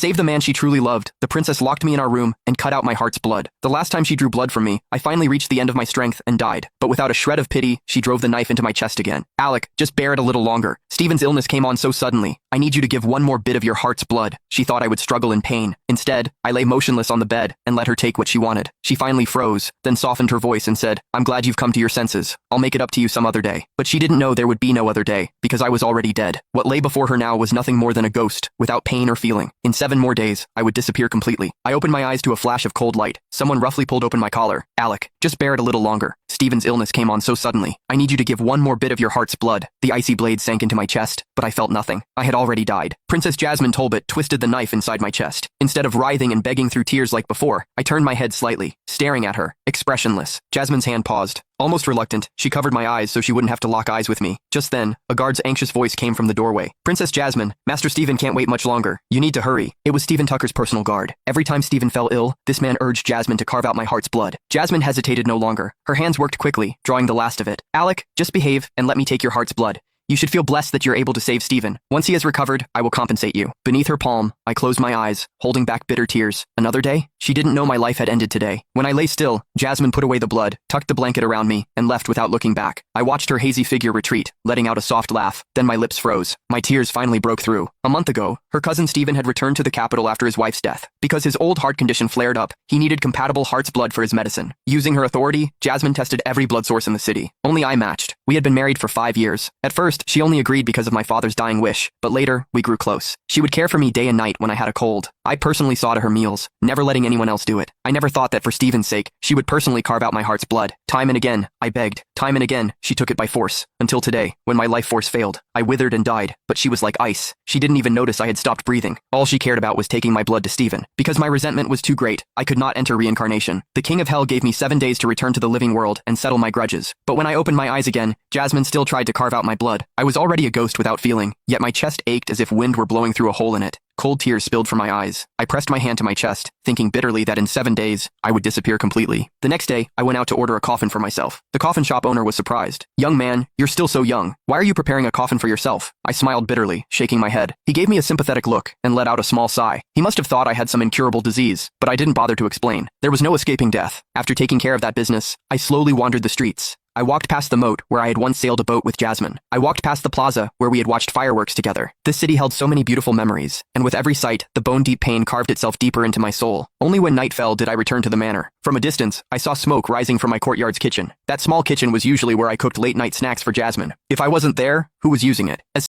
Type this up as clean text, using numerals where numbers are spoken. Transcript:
save the man she truly loved, the princess locked me in our room and cut out my heart's blood. The last time she drew blood from me, I finally reached the end of my strength and died. But without a shred of pity, she drove the knife into my chest again. Alec, just bear it a little longer. Stephen's illness came on so suddenly. I need you to give one more bit of your heart's blood. She thought I would struggle in pain. Instead, I lay motionless on the bed and let her take what she wanted. She finally froze, then softened her voice and said, I'm glad you've come to your senses. I'll make it up to you some other day. But she didn't know there would be no other day, because I was already dead. What lay before her now was nothing more than a ghost, without pain or feeling. In 7 more days, I would disappear completely. I opened my eyes to a flash of cold light. Someone roughly pulled open my collar. Alec, just bear it a little longer. Stephen's illness came on so suddenly. I need you to give one more bit of your heart's blood. The icy blade sank into my chest, but I felt nothing. I had already died. Princess Jasmine Tolbert twisted the knife inside my chest. Instead of writhing and begging through tears like before, I turned my head slightly, staring at her, expressionless. Jasmine's hand paused. Almost reluctant, she covered my eyes so she wouldn't have to lock eyes with me. Just then, a guard's anxious voice came from the doorway. Princess Jasmine, Master Stephen can't wait much longer. You need to hurry. It was Stephen Tucker's personal guard. Every time Stephen fell ill, this man urged Jasmine to carve out my heart's blood. Jasmine hesitated no longer. Her hands worked quickly, drawing the last of it. Alec, just behave and let me take your heart's blood. You should feel blessed that you're able to save Stephen. Once he has recovered, I will compensate you. Beneath her palm, I closed my eyes, holding back bitter tears. Another day? She didn't know my life had ended today. When I lay still, Jasmine put away the blood, tucked the blanket around me, and left without looking back. I watched her hazy figure retreat, letting out a soft laugh. Then my lips froze. My tears finally broke through. A month ago, her cousin Stephen had returned to the capital after his wife's death. Because his old heart condition flared up, he needed compatible heart's blood for his medicine. Using her authority, Jasmine tested every blood source in the city. Only I matched. We had been married for 5 years. At first, she only agreed because of my father's dying wish, but later, we grew close. She would care for me day and night when I had a cold. I personally saw to her meals, never letting anyone else do it. I never thought that for Stephen's sake, she would personally carve out my heart's blood. Time and again, I begged. Time and again, she took it by force. Until today, when my life force failed, I withered and died, but she was like ice. She didn't even notice I had stopped breathing. All she cared about was taking my blood to Stephen. Because my resentment was too great, I could not enter reincarnation. The King of Hell gave me 7 days to return to the living world and settle my grudges. But when I opened my eyes again, Jasmine still tried to carve out my blood. I was already a ghost without feeling, yet my chest ached as if wind were blowing through a hole in it. Cold tears spilled from my eyes. I pressed my hand to my chest, thinking bitterly that in 7 days, I would disappear completely. The next day, I went out to order a coffin for myself. The coffin shop owner was surprised. Young man, you're still so young. Why are you preparing a coffin for yourself? I smiled bitterly, shaking my head. He gave me a sympathetic look and let out a small sigh. He must have thought I had some incurable disease, but I didn't bother to explain. There was no escaping death. After taking care of that business, I slowly wandered the streets. I walked past the moat where I had once sailed a boat with Jasmine. I walked past the plaza where we had watched fireworks together. This city held so many beautiful memories, and with every sight, the bone-deep pain carved itself deeper into my soul. Only when night fell did I return to the manor. From a distance, I saw smoke rising from my courtyard's kitchen. That small kitchen was usually where I cooked late-night snacks for Jasmine. If I wasn't there, who was using it? As